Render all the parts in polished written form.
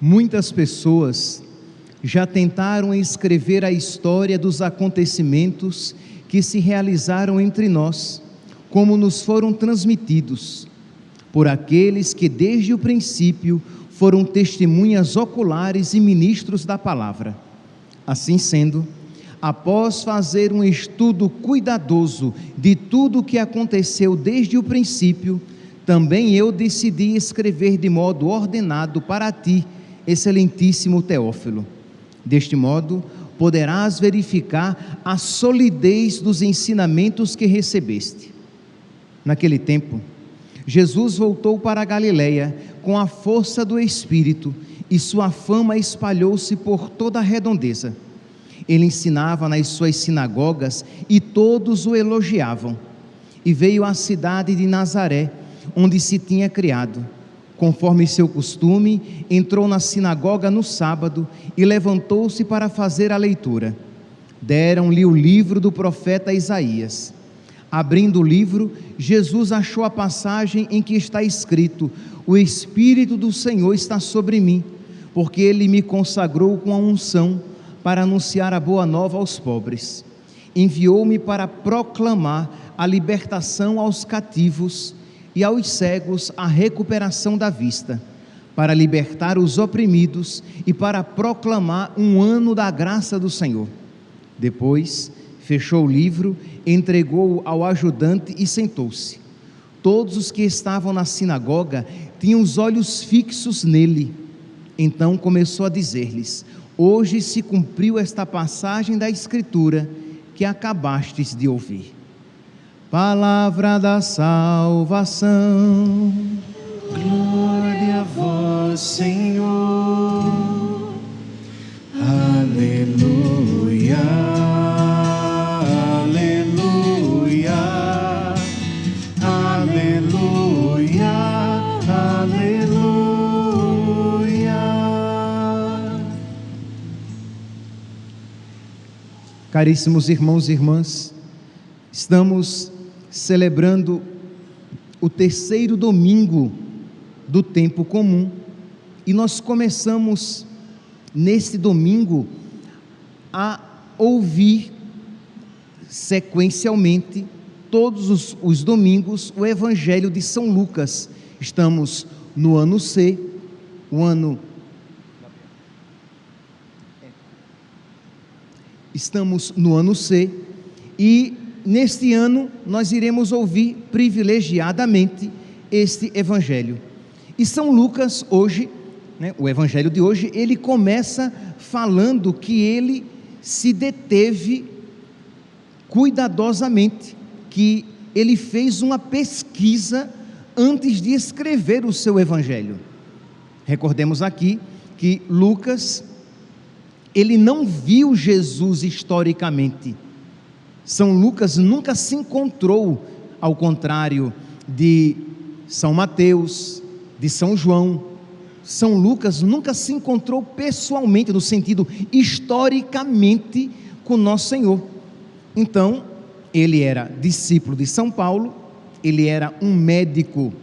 Muitas pessoas já tentaram escrever a história dos acontecimentos que se realizaram entre nós, como nos foram transmitidos, por aqueles que desde o princípio foram testemunhas oculares e ministros da palavra. Assim sendo, após fazer um estudo cuidadoso de tudo o que aconteceu desde o princípio, também eu decidi escrever de modo ordenado para ti, excelentíssimo Teófilo. Deste modo, poderás verificar a solidez dos ensinamentos que recebeste. Naquele tempo, Jesus voltou para a Galileia com a força do Espírito, e sua fama espalhou-se por toda a redondeza. Ele ensinava nas suas sinagogas e todos o elogiavam. E veio à cidade de Nazaré, onde se tinha criado. Conforme seu costume, entrou na sinagoga no sábado e levantou-se para fazer a leitura. Deram-lhe o livro do profeta Isaías. Abrindo o livro, Jesus achou a passagem em que está escrito: o Espírito do Senhor está sobre mim, porque Ele me consagrou com a unção para anunciar a boa nova aos pobres. Enviou-me para proclamar a libertação aos cativos e aos cegos a recuperação da vista, para libertar os oprimidos e para proclamar um ano da graça do Senhor. Depois, fechou o livro, entregou-o ao ajudante e sentou-se. Todos os que estavam na sinagoga tinham os olhos fixos nele. Então começou a dizer-lhes: hoje se cumpriu esta passagem da Escritura que acabastes de ouvir. Palavra da salvação. Glória a vós, Senhor. Aleluia, aleluia, aleluia, aleluia. Caríssimos irmãos e irmãs, estamos celebrando o terceiro domingo do tempo comum, e nós começamos neste domingo a ouvir sequencialmente todos os domingos o Evangelho de São Lucas. Estamos no ano C, e neste ano nós iremos ouvir privilegiadamente este Evangelho. E São Lucas hoje, o Evangelho de hoje, ele começa falando que ele se deteve cuidadosamente, que ele fez uma pesquisa antes de escrever o seu Evangelho. Recordemos aqui que Lucas, ele não viu Jesus historicamente. São Lucas nunca se encontrou, ao contrário de São Mateus, de São João. São Lucas nunca se encontrou pessoalmente, no sentido historicamente, com Nosso Senhor. Então, ele era discípulo de São Paulo, ele era um médico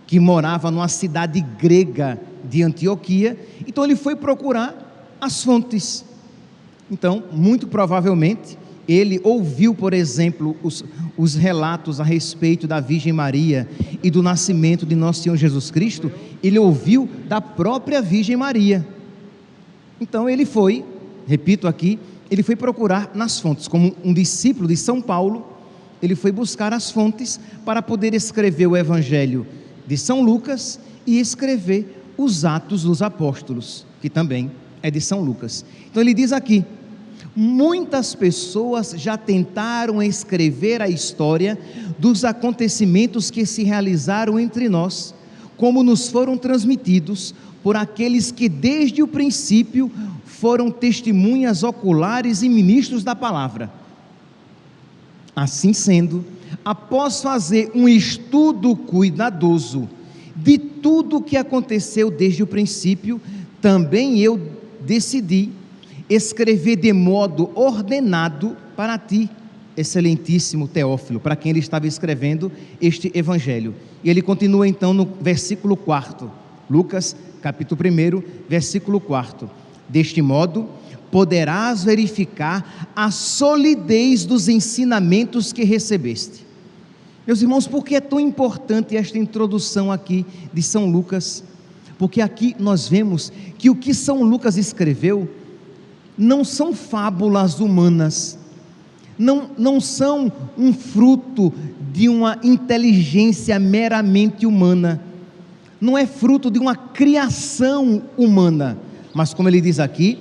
que morava numa cidade grega de Antioquia, então ele foi procurar as fontes. Então, muito provavelmente, ele ouviu, por exemplo, os relatos a respeito da Virgem Maria e do nascimento de Nosso Senhor Jesus Cristo. Ele ouviu da própria Virgem Maria. Então ele foi, repito aqui, ele foi procurar nas fontes. Como um discípulo de São Paulo, ele foi buscar as fontes para poder escrever o Evangelho de São Lucas e escrever os Atos dos Apóstolos, que também é de São Lucas. Então ele diz aqui: muitas pessoas já tentaram escrever a história dos acontecimentos que se realizaram entre nós, como nos foram transmitidos por aqueles que desde o princípio foram testemunhas oculares e ministros da palavra. Assim sendo, após fazer um estudo cuidadoso de tudo o que aconteceu desde o princípio, também eu decidi escrever de modo ordenado para ti, excelentíssimo Teófilo, para quem ele estava escrevendo este Evangelho. E ele continua então no versículo 4, Lucas capítulo 1, versículo 4. Deste modo, poderás verificar a solidez dos ensinamentos que recebeste. Meus irmãos, por que é tão importante esta introdução aqui de São Lucas? Porque aqui nós vemos que o que São Lucas escreveu não são fábulas humanas, não são um fruto de uma inteligência meramente humana, não é fruto de uma criação humana, mas como ele diz aqui,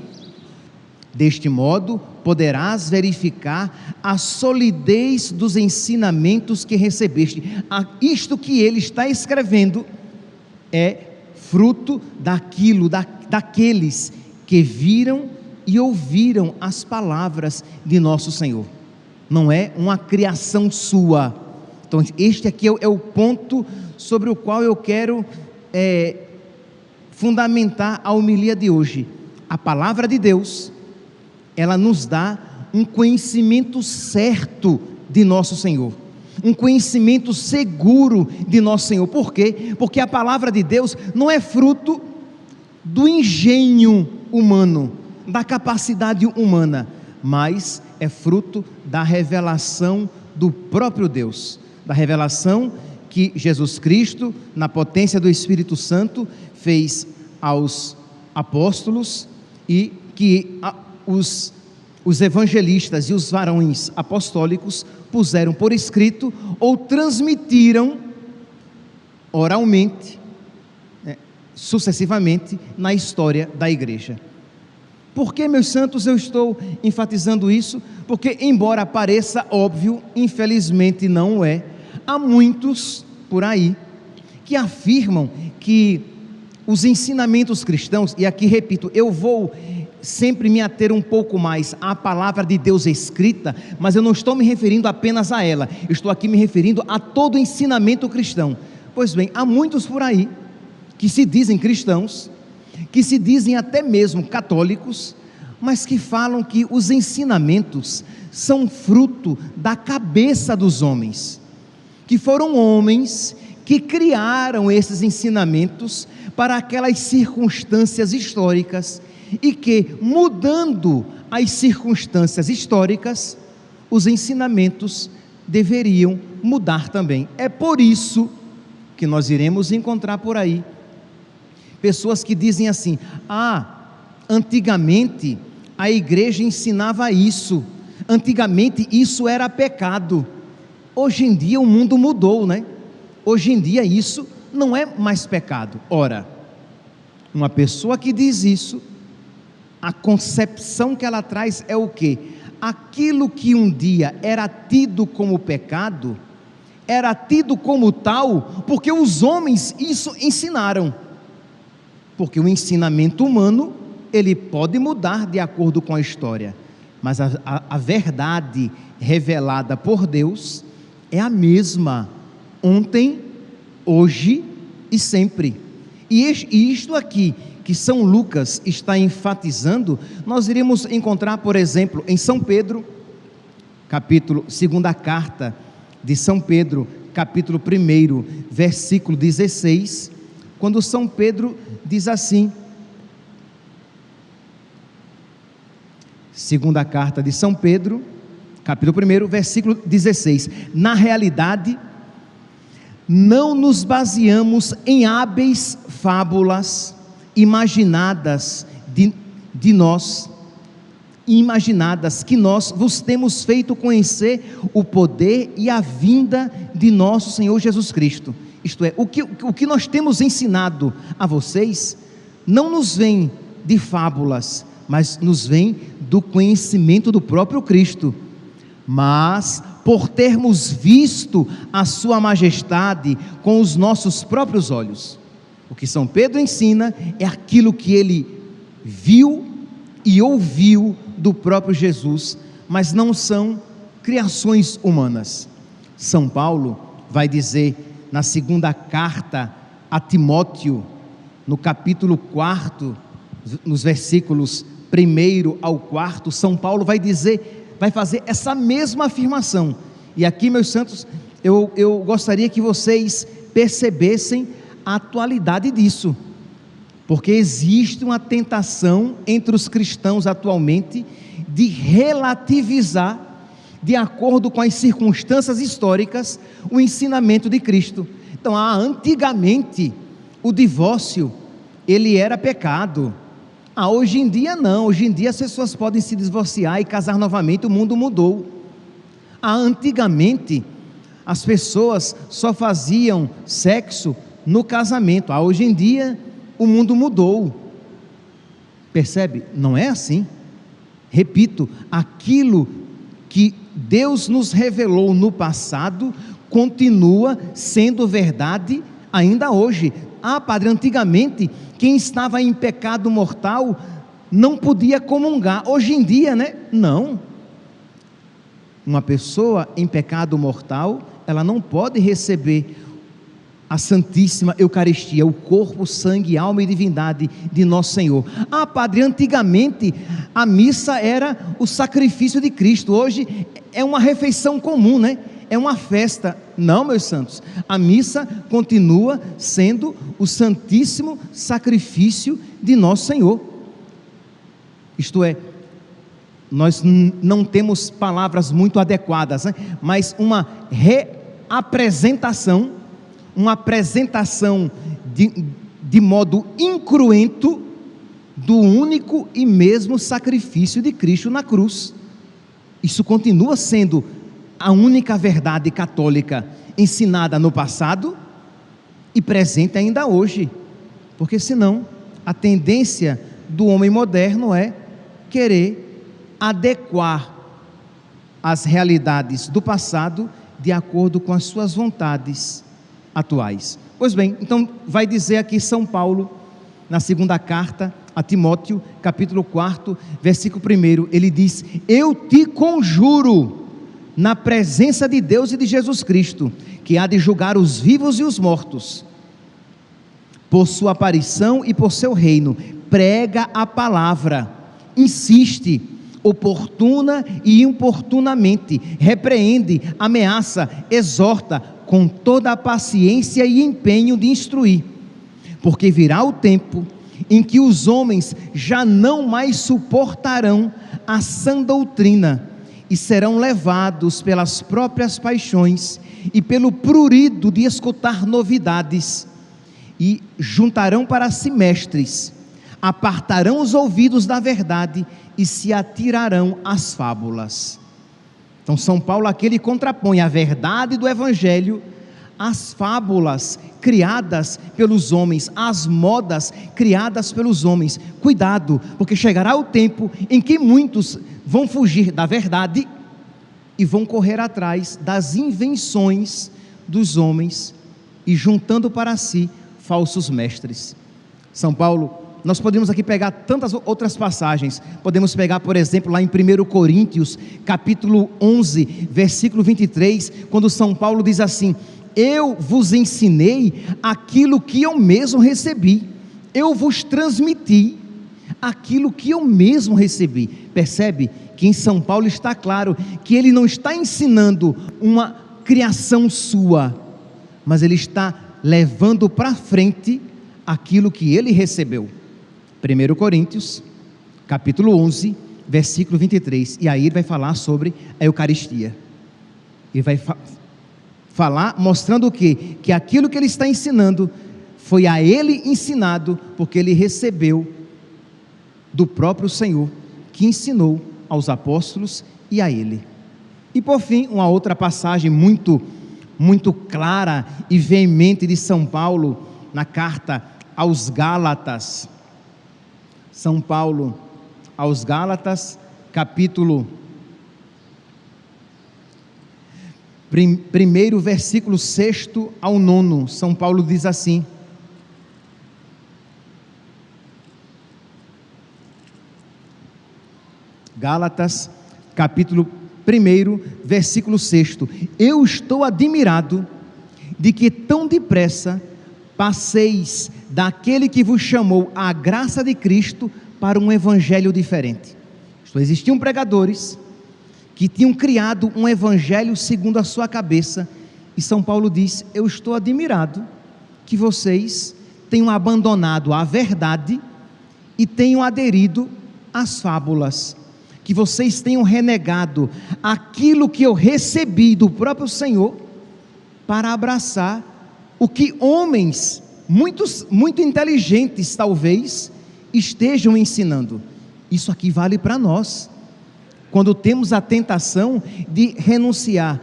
deste modo poderás verificar a solidez dos ensinamentos que recebeste. Isto que ele está escrevendo é fruto daqueles que viram e ouviram as palavras de nosso Senhor, não é uma criação sua. Então este aqui é o ponto sobre o qual eu quero fundamentar a homilia de hoje. A palavra de Deus, ela nos dá um conhecimento certo de nosso Senhor, um conhecimento seguro de nosso Senhor. Por quê? Porque a palavra de Deus não é fruto do engenho humano, da capacidade humana, mas é fruto da revelação do próprio Deus, da revelação que Jesus Cristo, na potência do Espírito Santo, fez aos apóstolos e que os evangelistas e os varões apostólicos puseram por escrito ou transmitiram oralmente, sucessivamente na história da igreja. Por que, meus santos, eu estou enfatizando isso? Porque, embora pareça óbvio, infelizmente não é. Há muitos por aí que afirmam que os ensinamentos cristãos, e aqui repito, eu vou sempre me ater um pouco mais à palavra de Deus escrita, mas eu não estou me referindo apenas a ela, eu estou aqui me referindo a todo o ensinamento cristão. Pois bem, há muitos por aí que se dizem cristãos, que se dizem até mesmo católicos, mas que falam que os ensinamentos são fruto da cabeça dos homens, que foram homens que criaram esses ensinamentos para aquelas circunstâncias históricas, e que, mudando as circunstâncias históricas, os ensinamentos deveriam mudar também. É por isso que nós iremos encontrar por aí pessoas que dizem assim: antigamente a igreja ensinava isso, antigamente isso era pecado, hoje em dia o mundo mudou, né? Hoje em dia isso não é mais pecado. Ora, uma pessoa que diz isso, a concepção que ela traz é o quê? Aquilo que um dia era tido como pecado, era tido como tal, porque os homens isso ensinaram. Porque o ensinamento humano, ele pode mudar de acordo com a história, mas a verdade revelada por Deus é a mesma, ontem, hoje e sempre. E isto aqui que São Lucas está enfatizando, nós iremos encontrar, por exemplo, em São Pedro, segunda carta de São Pedro, capítulo 1, versículo 16, quando São Pedro diz assim, segunda carta de São Pedro, capítulo 1, versículo 16, na realidade, não nos baseamos em hábeis fábulas imaginadas de nós, imaginadas que nós vos temos feito conhecer o poder e a vinda de nosso Senhor Jesus Cristo. Isto é, o que nós temos ensinado a vocês, não nos vem de fábulas, mas nos vem do conhecimento do próprio Cristo, mas por termos visto a sua majestade com os nossos próprios olhos. O que São Pedro ensina é aquilo que ele viu e ouviu do próprio Jesus, mas não são criações humanas. São Paulo vai dizer na segunda carta a Timóteo, no capítulo 4, nos versículos 1 ao 4, São Paulo vai fazer essa mesma afirmação. E aqui, meus santos, eu gostaria que vocês percebessem a atualidade disso. Porque existe uma tentação entre os cristãos atualmente de relativizar, de acordo com as circunstâncias históricas, o ensinamento de Cristo. Então, antigamente, o divórcio, ele era pecado. Hoje em dia não, hoje em dia as pessoas podem se divorciar e casar novamente, o mundo mudou. Antigamente, as pessoas só faziam sexo no casamento. Hoje em dia, o mundo mudou. Percebe? Não é assim. Repito, aquilo que Deus nos revelou no passado continua sendo verdade ainda hoje. Padre, antigamente quem estava em pecado mortal não podia comungar. Hoje em dia, não. Uma pessoa em pecado mortal, ela não pode receber a Santíssima Eucaristia, o corpo, sangue, alma e divindade de Nosso Senhor. Padre, antigamente a missa era o sacrifício de Cristo, hoje é uma refeição comum, é uma festa. Não, meus santos, a missa continua sendo o santíssimo sacrifício de Nosso Senhor. Isto é, nós não temos palavras muito adequadas, mas uma reapresentação, uma apresentação de modo incruento do único e mesmo sacrifício de Cristo na cruz. Isso continua sendo a única verdade católica ensinada no passado e presente ainda hoje, porque senão a tendência do homem moderno é querer adequar as realidades do passado de acordo com as suas vontades atuais. Pois bem, então vai dizer aqui São Paulo, na segunda carta a Timóteo, capítulo 4, versículo 1, ele diz: eu te conjuro, na presença de Deus e de Jesus Cristo, que há de julgar os vivos e os mortos, por sua aparição e por seu reino, prega a palavra, insiste, oportuna e importunamente, repreende, ameaça, exorta, com toda a paciência e empenho de instruir, porque virá o tempo em que os homens já não mais suportarão a sã doutrina, e serão levados pelas próprias paixões e pelo prurido de escutar novidades, e juntarão para si mestres, apartarão os ouvidos da verdade e se atirarão às fábulas. Então São Paulo aqui ele contrapõe a verdade do Evangelho às fábulas criadas pelos homens, às modas criadas pelos homens. Cuidado, porque chegará o tempo em que muitos vão fugir da verdade e vão correr atrás das invenções dos homens e juntando para si falsos mestres. São Paulo, nós podemos aqui pegar tantas outras passagens. Podemos pegar, por exemplo, lá em 1 Coríntios, capítulo 11, versículo 23, quando São Paulo diz assim: eu vos ensinei aquilo que eu mesmo recebi, eu vos transmiti aquilo que eu mesmo recebi. Percebe que em São Paulo está claro que ele não está ensinando uma criação sua, mas ele está levando para frente aquilo que ele recebeu. 1 Coríntios, capítulo 11, versículo 23, e aí ele vai falar sobre a Eucaristia. Ele vai falar mostrando o quê? Que aquilo que ele está ensinando foi a ele ensinado, porque ele recebeu do próprio Senhor, que ensinou aos apóstolos e a ele. E por fim, uma outra passagem muito clara e veemente de São Paulo, na carta aos Gálatas. São Paulo aos Gálatas, capítulo 1, versículo 6 ao 9, São Paulo diz assim: Gálatas, capítulo 1, versículo 6: eu estou admirado de que tão depressa passeis daquele que vos chamou à graça de Cristo para um evangelho diferente. Existiam pregadores que tinham criado um evangelho segundo a sua cabeça, e São Paulo diz: eu estou admirado que vocês tenham abandonado a verdade e tenham aderido às fábulas, que vocês tenham renegado aquilo que eu recebi do próprio Senhor, para abraçar o que homens, muito inteligentes talvez, estejam ensinando. Isso aqui vale para nós, quando temos a tentação de renunciar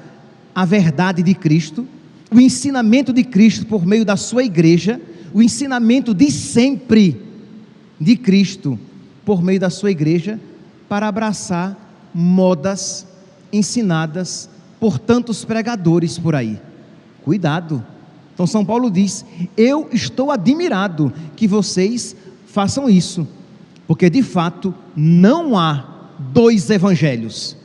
à verdade de Cristo, o ensinamento de Cristo por meio da sua igreja, o ensinamento de sempre de Cristo por meio da sua igreja, para abraçar modas ensinadas por tantos pregadores por aí. Cuidado. Então São Paulo diz: eu estou admirado que vocês façam isso, porque de fato não há dois evangelhos,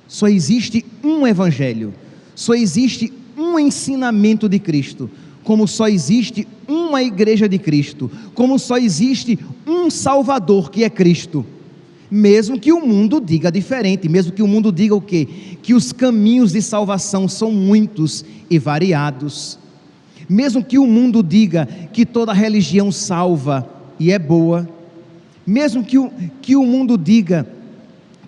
só existe um evangelho, só existe um ensinamento de Cristo, como só existe uma igreja de Cristo, como só existe um Salvador, que é Cristo. Mesmo que o mundo diga diferente, mesmo que o mundo diga o quê? Que os caminhos de salvação são muitos e variados, mesmo que o mundo diga que toda religião salva e é boa, mesmo que o mundo diga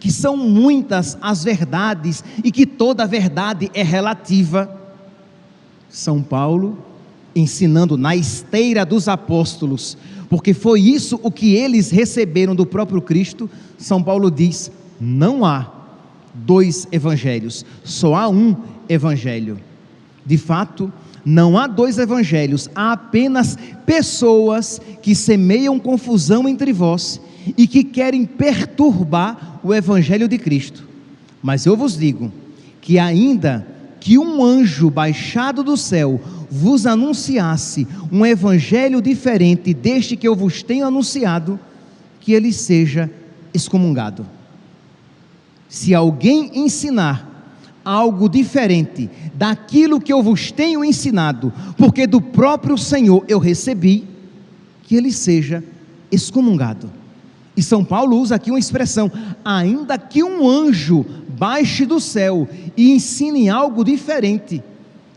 que são muitas as verdades e que toda verdade é relativa, São Paulo, ensinando na esteira dos apóstolos, porque foi isso o que eles receberam do próprio Cristo, São Paulo diz: não há dois evangelhos, só há um evangelho. De fato, não há dois evangelhos, há apenas pessoas que semeiam confusão entre vós e que querem perturbar o evangelho de Cristo. Mas eu vos digo que ainda que um anjo baixado do céu vos anunciasse um evangelho diferente deste que eu vos tenho anunciado, que ele seja excomungado. Se alguém ensinar algo diferente daquilo que eu vos tenho ensinado, porque do próprio Senhor eu recebi, que ele seja excomungado. E São Paulo usa aqui uma expressão: ainda que um anjo baixe do céu e ensine algo diferente.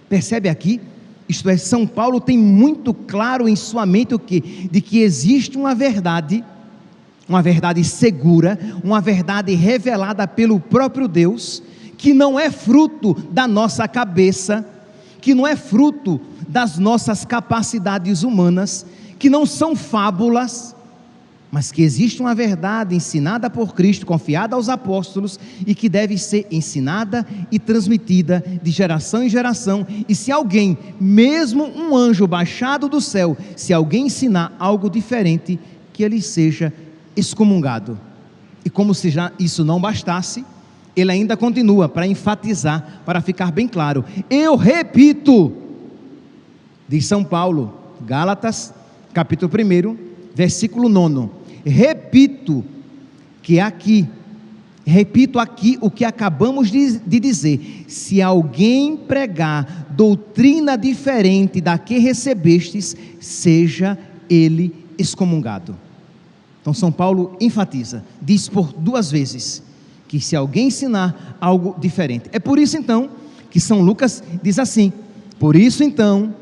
Percebe aqui? Isto é, São Paulo tem muito claro em sua mente o que? De que existe uma verdade segura, uma verdade revelada pelo próprio Deus, que não é fruto da nossa cabeça, que não é fruto das nossas capacidades humanas, que não são fábulas, mas que existe uma verdade ensinada por Cristo, confiada aos apóstolos, e que deve ser ensinada e transmitida de geração em geração. E se alguém, mesmo um anjo baixado do céu, se alguém ensinar algo diferente, que ele seja excomungado. E como se já isso não bastasse, ele ainda continua para enfatizar, para ficar bem claro: eu repito, diz São Paulo, Gálatas, capítulo 1, versículo 9, repito aqui o que acabamos de dizer: se alguém pregar doutrina diferente da que recebestes, seja ele excomungado. Então São Paulo enfatiza, diz por duas vezes, que se alguém ensinar algo diferente. É por isso então que São Lucas diz assim: por isso então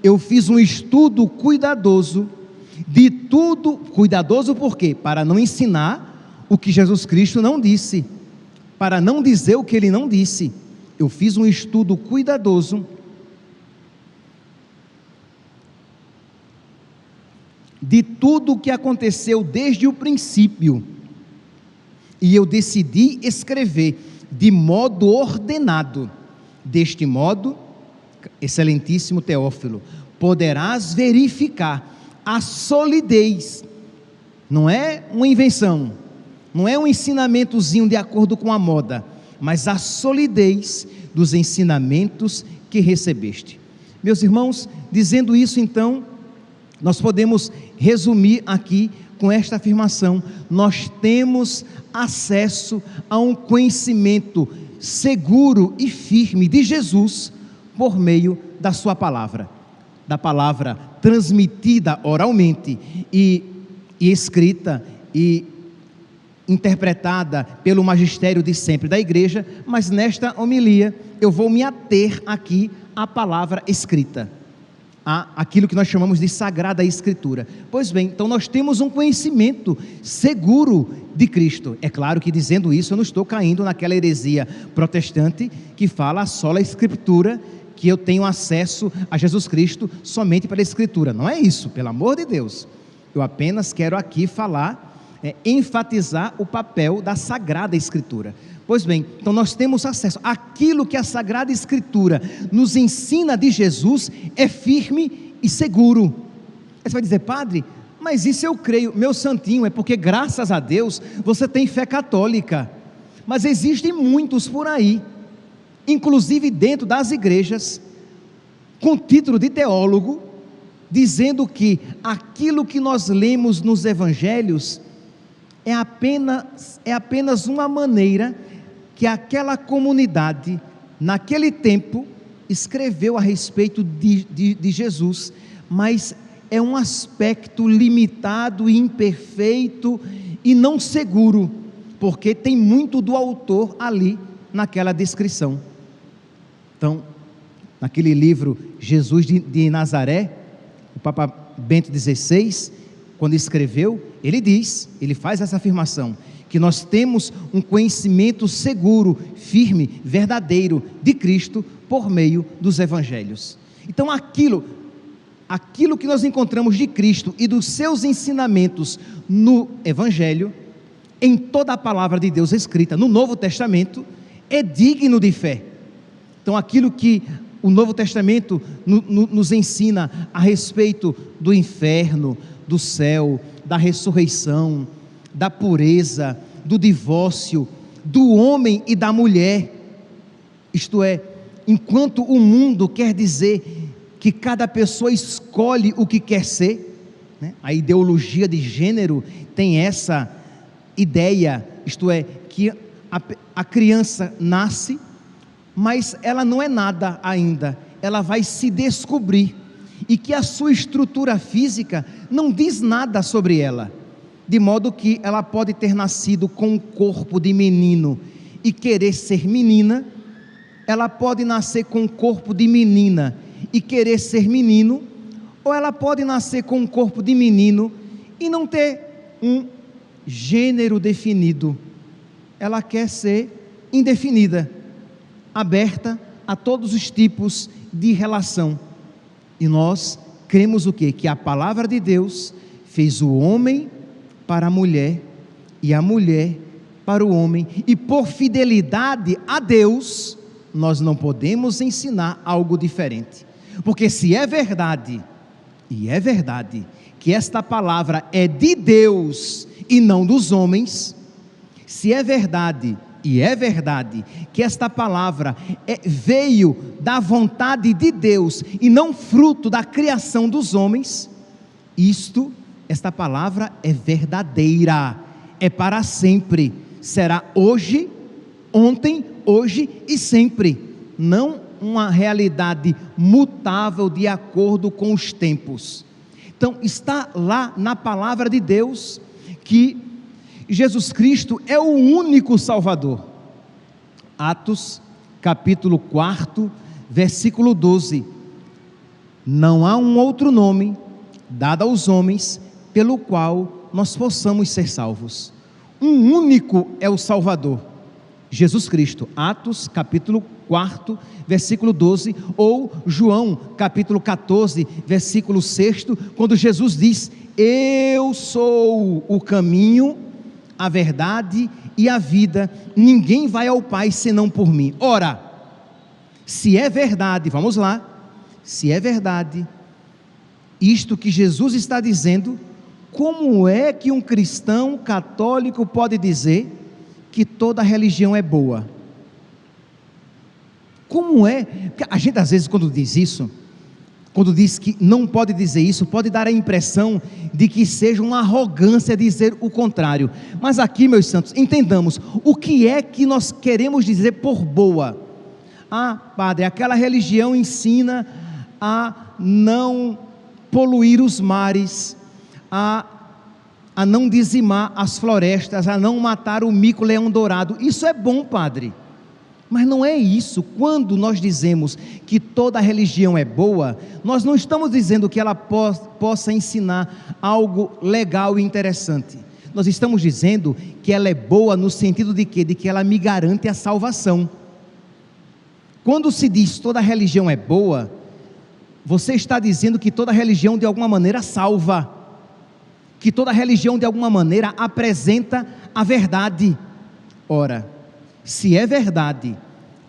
eu fiz um estudo cuidadoso de tudo. Cuidadoso por quê? Para não ensinar o que Jesus Cristo não disse, para não dizer o que ele não disse. Eu fiz um estudo cuidadoso de tudo o que aconteceu desde o princípio, e eu decidi escrever de modo ordenado. Deste modo, excelentíssimo Teófilo, poderás verificar a solidez, não é uma invenção, não é um ensinamentozinho de acordo com a moda, mas a solidez dos ensinamentos que recebeste. Meus irmãos, dizendo isso então, nós podemos resumir aqui com esta afirmação: nós temos acesso a um conhecimento seguro e firme de Jesus por meio da sua palavra, da palavra transmitida oralmente e escrita e interpretada pelo magistério de sempre da igreja, mas nesta homilia eu vou me ater aqui à palavra escrita. aquilo que nós chamamos de Sagrada Escritura. Pois bem, então nós temos um conhecimento seguro de Cristo. É claro que dizendo isso eu não estou caindo naquela heresia protestante que fala sola Escritura, que eu tenho acesso a Jesus Cristo somente pela Escritura. Não é isso, pelo amor de Deus. Eu apenas quero aqui falar, enfatizar o papel da Sagrada Escritura. Pois bem, então nós temos acesso àquilo que a Sagrada Escritura nos ensina de Jesus, é firme e seguro. Aí você vai dizer: padre, mas isso eu creio. Meu santinho, é porque graças a Deus você tem fé católica, mas existem muitos por aí, inclusive dentro das igrejas, com título de teólogo, dizendo que aquilo que nós lemos nos evangelhos é apenas uma maneira que aquela comunidade, naquele tempo, escreveu a respeito de Jesus, mas é um aspecto limitado, imperfeito e não seguro, porque tem muito do autor ali naquela descrição. Então, naquele livro Jesus de Nazaré, o Papa Bento XVI, quando escreveu, ele faz essa afirmação, que nós temos um conhecimento seguro, firme, verdadeiro de Cristo por meio dos evangelhos. Então aquilo que nós encontramos de Cristo e dos seus ensinamentos no evangelho, em toda a palavra de Deus escrita no Novo Testamento, é digno de fé. Então aquilo que o Novo Testamento nos ensina a respeito do inferno, do céu, da ressurreição, da pureza, do divórcio, do homem e da mulher, isto é, enquanto o mundo quer dizer que cada pessoa escolhe o que quer ser, né? A ideologia de gênero tem essa ideia, isto é, que a criança nasce, mas ela não é nada ainda, ela vai se descobrir, e que a sua estrutura física não diz nada sobre ela, de modo que ela pode ter nascido com um corpo de menino e querer ser menina, ela pode nascer com um corpo de menina e querer ser menino, ou ela pode nascer com um corpo de menino e não ter um gênero definido, ela quer ser indefinida, aberta a todos os tipos de relação. E nós cremos o quê? Que a palavra de Deus fez o homem para a mulher e a mulher para o homem, e por fidelidade a Deus nós não podemos ensinar algo diferente, porque se é verdade, e é verdade, que esta palavra é de Deus e não dos homens, se é verdade, e é verdade, que esta palavra veio da vontade de Deus e não fruto da criação dos homens, esta palavra é verdadeira, é para sempre, será hoje, ontem, hoje e sempre, não uma realidade mutável de acordo com os tempos. Então está lá na palavra de Deus que Jesus Cristo é o único Salvador. Atos capítulo 4, versículo 12, não há um outro nome dado aos homens pelo qual nós possamos ser salvos. Um único é o Salvador, Jesus Cristo. Atos capítulo 4, versículo 12, ou João capítulo 14, versículo 6, quando Jesus diz: eu sou o caminho, a verdade e a vida, ninguém vai ao Pai senão por mim. Ora, se é verdade, vamos lá, se é verdade isto que Jesus está dizendo, como é que um cristão católico pode dizer que toda religião é boa? Como é? Porque a gente às vezes quando diz isso, quando diz que não pode dizer isso, pode dar a impressão de que seja uma arrogância dizer o contrário. Mas aqui, meus santos, entendamos, o que é que nós queremos dizer por boa? Ah, padre, aquela religião ensina a não poluir os mares, a não dizimar as florestas, a não matar o mico-leão dourado. Isso é bom, padre. Mas não é isso. Quando nós dizemos que toda religião é boa, nós não estamos dizendo que ela possa ensinar algo legal e interessante. Nós estamos dizendo que ela é boa no sentido de quê? De que ela me garante a salvação. Quando se diz toda religião é boa, você está dizendo que toda religião de alguma maneira salva, que toda religião de alguma maneira apresenta a verdade. Ora, se é verdade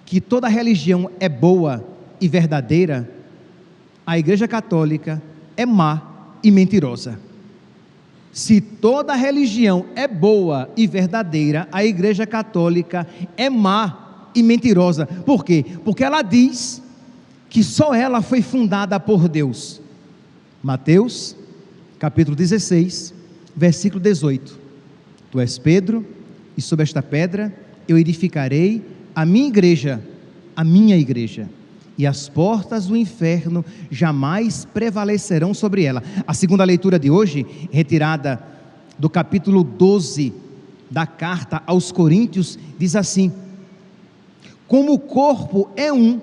que toda religião é boa e verdadeira, a Igreja Católica é má e mentirosa. Se toda religião é boa e verdadeira, a Igreja Católica é má e mentirosa. Por quê? Porque ela diz que só ela foi fundada por Deus. Mateus, capítulo 16, versículo 18. Tu és Pedro, e sobre esta pedra eu edificarei a minha igreja, e as portas do inferno jamais prevalecerão sobre ela. A segunda leitura de hoje, retirada do capítulo 12 da carta aos Coríntios, diz assim: como o corpo é um,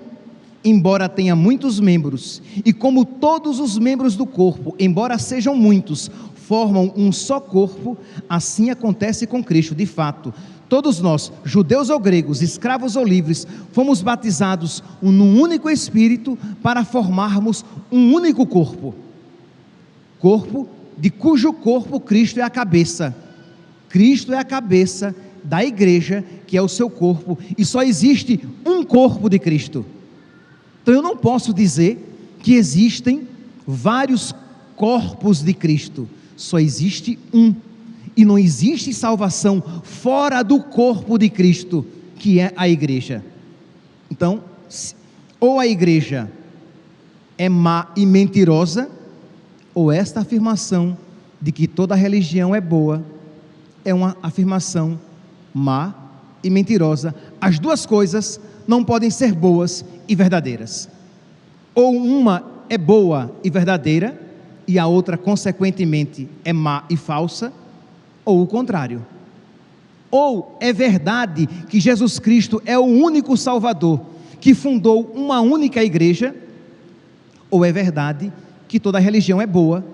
embora tenha muitos membros, e como todos os membros do corpo, embora sejam muitos, formam um só corpo, assim acontece com Cristo. De fato, todos nós, judeus ou gregos, escravos ou livres, fomos batizados num único Espírito para formarmos um único corpo, de cujo corpo Cristo é a cabeça. Cristo é a cabeça da igreja, que é o seu corpo, e só existe um corpo de Cristo. Então eu não posso dizer que existem vários corpos de Cristo, só existe um. E não existe salvação fora do corpo de Cristo, que é a igreja. Então, ou a igreja é má e mentirosa, ou esta afirmação de que toda religião é boa, é uma afirmação má e mentirosa. As duas coisas não podem ser boas e verdadeiras. Ou uma é boa e verdadeira, e a outra, consequentemente, é má e falsa, ou o contrário. Ou é verdade que Jesus Cristo é o único Salvador, que fundou uma única igreja, ou é verdade que toda religião é boa,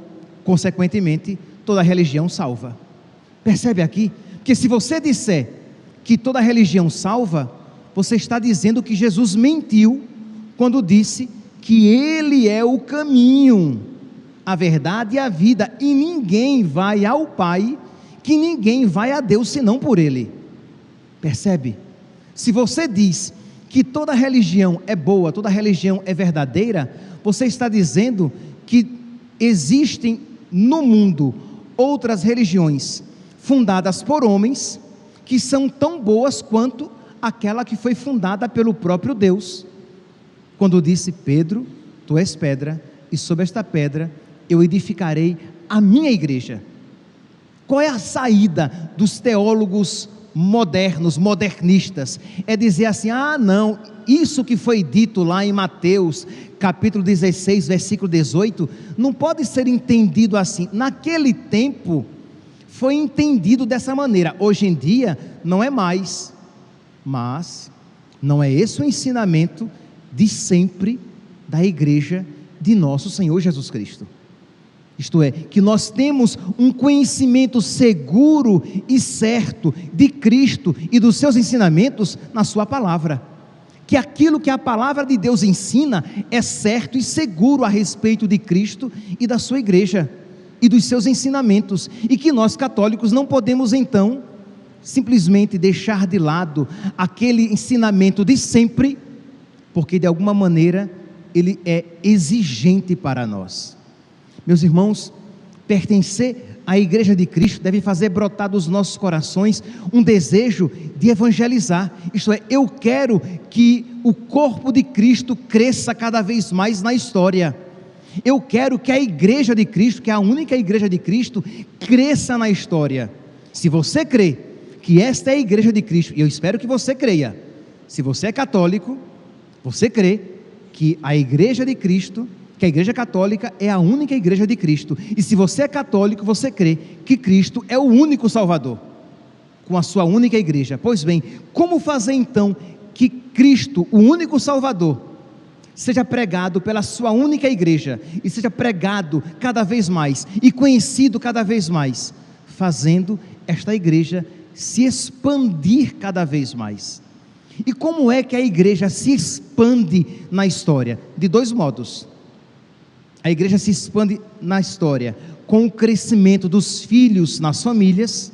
consequentemente, toda religião salva. Percebe aqui? Porque se você disser que toda religião salva, você está dizendo que Jesus mentiu quando disse que Ele é o caminho, a verdade e a vida, e ninguém vai ao Pai, que ninguém vai a Deus senão por Ele. Percebe? Se você diz que toda religião é boa, toda religião é verdadeira, você está dizendo que existem no mundo outras religiões fundadas por homens que são tão boas quanto aquela que foi fundada pelo próprio Deus, quando disse: Pedro, tu és pedra, e sobre esta pedra eu edificarei a minha igreja. Qual é a saída dos teólogos modernos, modernistas? É dizer assim: ah não, isso que foi dito lá em Mateus capítulo 16, versículo 18, não pode ser entendido assim. Naquele tempo foi entendido dessa maneira, hoje em dia não é mais. Mas não é esse o ensinamento de sempre da igreja de nosso Senhor Jesus Cristo. Isto é, que nós temos um conhecimento seguro e certo de Cristo e dos seus ensinamentos na sua palavra, que aquilo que a palavra de Deus ensina é certo e seguro a respeito de Cristo e da sua igreja e dos seus ensinamentos, e que nós católicos não podemos então simplesmente deixar de lado aquele ensinamento de sempre, porque de alguma maneira ele é exigente para nós. Meus irmãos, pertencer à igreja de Cristo deve fazer brotar dos nossos corações um desejo de evangelizar. Isto é, eu quero que o corpo de Cristo cresça cada vez mais na história. Eu quero que a igreja de Cristo, que é a única igreja de Cristo, cresça na história. Se você crê que esta é a igreja de Cristo, e eu espero que você creia, se você é católico, você crê que a igreja de Cristo, que a igreja católica é a única igreja de Cristo, e se você é católico, você crê que Cristo é o único Salvador, com a sua única igreja. Pois bem, como fazer então que Cristo, o único Salvador, seja pregado pela sua única igreja, e seja pregado cada vez mais, e conhecido cada vez mais, fazendo esta igreja se expandir cada vez mais. E como é que a igreja se expande na história? De dois modos. A igreja se expande na história com o crescimento dos filhos nas famílias,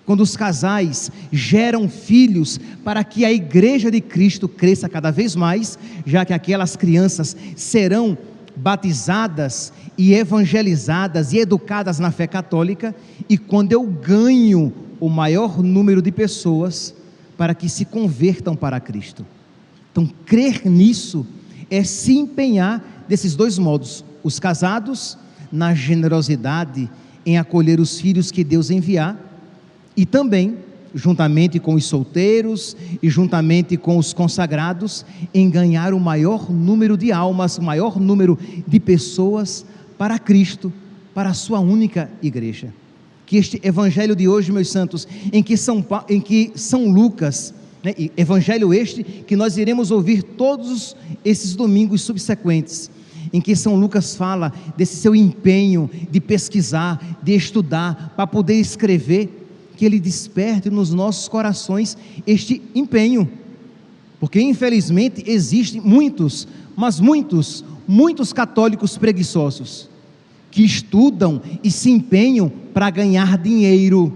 quando os casais geram filhos para que a igreja de Cristo cresça cada vez mais, já que aquelas crianças serão batizadas e evangelizadas e educadas na fé católica, e quando eu ganho o maior número de pessoas para que se convertam para Cristo. Então, crer nisso é se empenhar desses dois modos: os casados na generosidade em acolher os filhos que Deus enviar, e também, juntamente com os solteiros e juntamente com os consagrados, em ganhar o maior número de almas, o maior número de pessoas para Cristo, para a sua única igreja. Que este evangelho de hoje, meus santos, em que São Lucas, né, evangelho este que nós iremos ouvir todos esses domingos subsequentes, em que São Lucas fala desse seu empenho de pesquisar, de estudar, para poder escrever, que ele desperte nos nossos corações este empenho, porque infelizmente existem muitos católicos preguiçosos, que estudam e se empenham para ganhar dinheiro,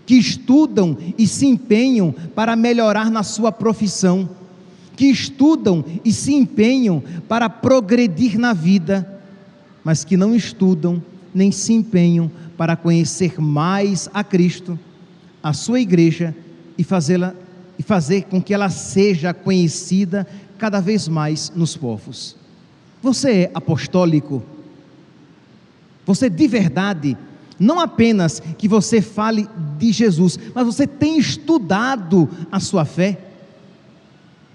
que estudam e se empenham para melhorar na sua profissão, que estudam e se empenham para progredir na vida, mas que não estudam nem se empenham para conhecer mais a Cristo, a sua igreja, e fazer com que ela seja conhecida cada vez mais nos povos. Você é apostólico? Você de verdade, não apenas que você fale de Jesus, mas você tem estudado a sua fé?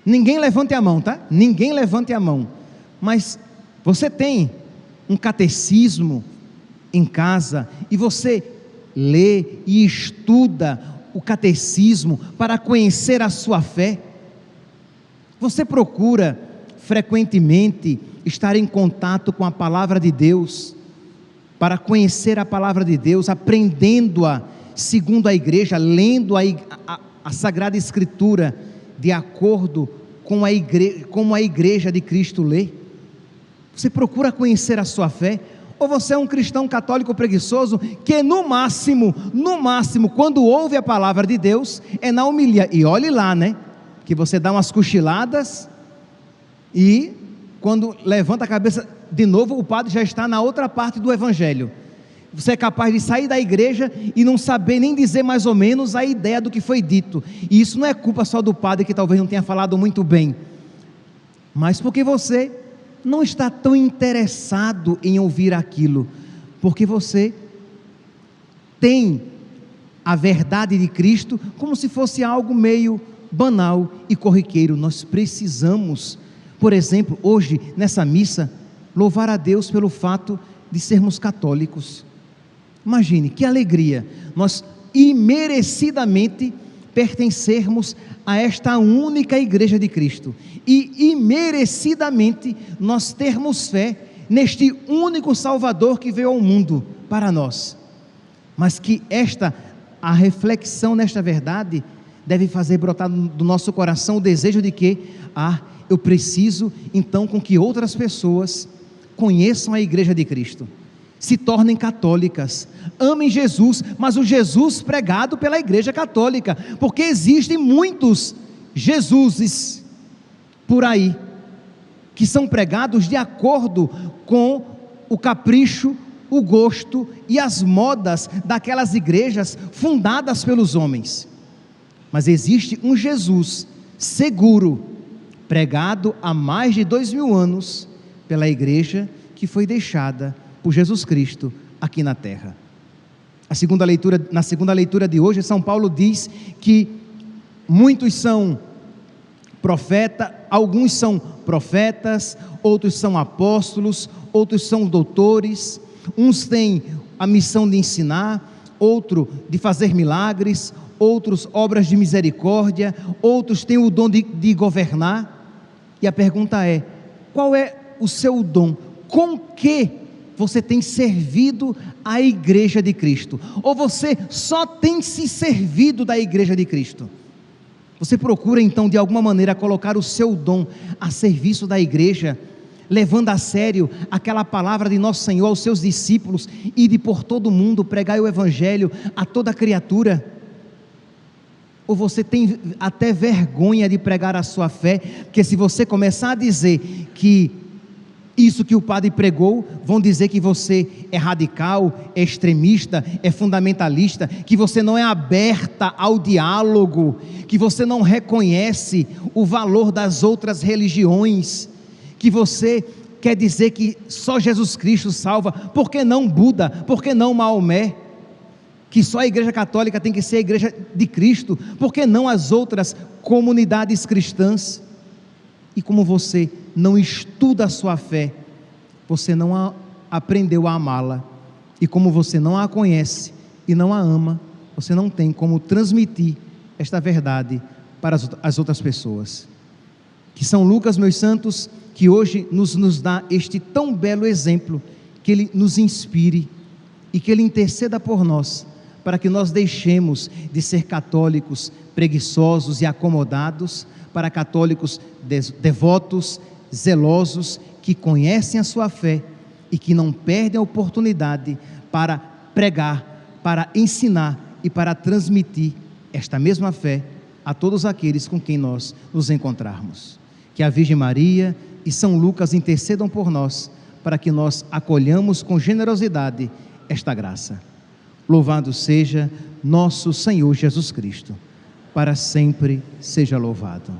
Ninguém levante a mão, tá? Ninguém levante a mão. Mas você tem um catecismo em casa, e você lê e estuda o catecismo para conhecer a sua fé? Você procura frequentemente estar em contato com a palavra de Deus, para conhecer a palavra de Deus, aprendendo-a segundo a igreja, lendo a Sagrada Escritura de acordo com como a igreja de Cristo lê? Você procura conhecer a sua fé? Ou você é um cristão católico preguiçoso, que no máximo, quando ouve a palavra de Deus, é na homilia, e olhe lá, né, que você dá umas cochiladas, e quando levanta a cabeça de novo, o padre já está na outra parte do evangelho. Você é capaz de sair da igreja e não saber nem dizer mais ou menos a ideia do que foi dito, e isso não é culpa só do padre, que talvez não tenha falado muito bem, mas porque você não está tão interessado em ouvir aquilo, porque você tem a verdade de Cristo como se fosse algo meio banal e corriqueiro. Nós precisamos, por exemplo, hoje nessa missa, louvar a Deus pelo fato de sermos católicos. Imagine que alegria nós imerecidamente pertencermos a esta única igreja de Cristo, e imerecidamente nós termos fé neste único Salvador que veio ao mundo para nós, mas que a reflexão nesta verdade deve fazer brotar do nosso coração o desejo de que, eu preciso então com que outras pessoas conheçam a igreja de Cristo, se tornem católicas, amem Jesus, mas o Jesus pregado pela igreja católica, porque existem muitos Jesuses por aí, que são pregados de acordo com o capricho, o gosto e as modas daquelas igrejas fundadas pelos homens. Mas existe um Jesus seguro, pregado há mais de 2000 anos pela igreja que foi deixada por Jesus Cristo aqui na terra. Na segunda leitura de hoje, São Paulo diz que muitos são profetas, alguns são profetas, outros são apóstolos, outros são doutores, uns têm a missão de ensinar, outro de fazer milagres, outros obras de misericórdia, outros têm o dom de governar. E a pergunta é: qual é o seu dom? Com que você tem servido a igreja de Cristo? Ou você só tem se servido da igreja de Cristo? Você procura então de alguma maneira colocar o seu dom a serviço da igreja, levando a sério aquela palavra de nosso Senhor aos seus discípulos: ide por todo mundo, pregai o evangelho a toda criatura? Ou você tem até vergonha de pregar a sua fé? Porque se você começar a dizer que isso que o padre pregou, vão dizer que você é radical, é extremista, é fundamentalista, que você não é aberta ao diálogo, que você não reconhece o valor das outras religiões, que você quer dizer que só Jesus Cristo salva. Por que não Buda? Por que não Maomé? Que só a igreja católica tem que ser a igreja de Cristo? Por que não as outras comunidades cristãs? E como você não estuda a sua fé, você não aprendeu a amá-la, e como você não a conhece e não a ama, você não tem como transmitir esta verdade para as outras pessoas. Que São Lucas, meus santos, que hoje nos dá este tão belo exemplo, que ele nos inspire e que ele interceda por nós, para que nós deixemos de ser católicos preguiçosos e acomodados, para católicos devotos, zelosos, que conhecem a sua fé e que não perdem a oportunidade para pregar, para ensinar e para transmitir esta mesma fé a todos aqueles com quem nós nos encontrarmos. Que a Virgem Maria e São Lucas intercedam por nós, para que nós acolhamos com generosidade esta graça. Louvado seja nosso Senhor Jesus Cristo, para sempre seja louvado.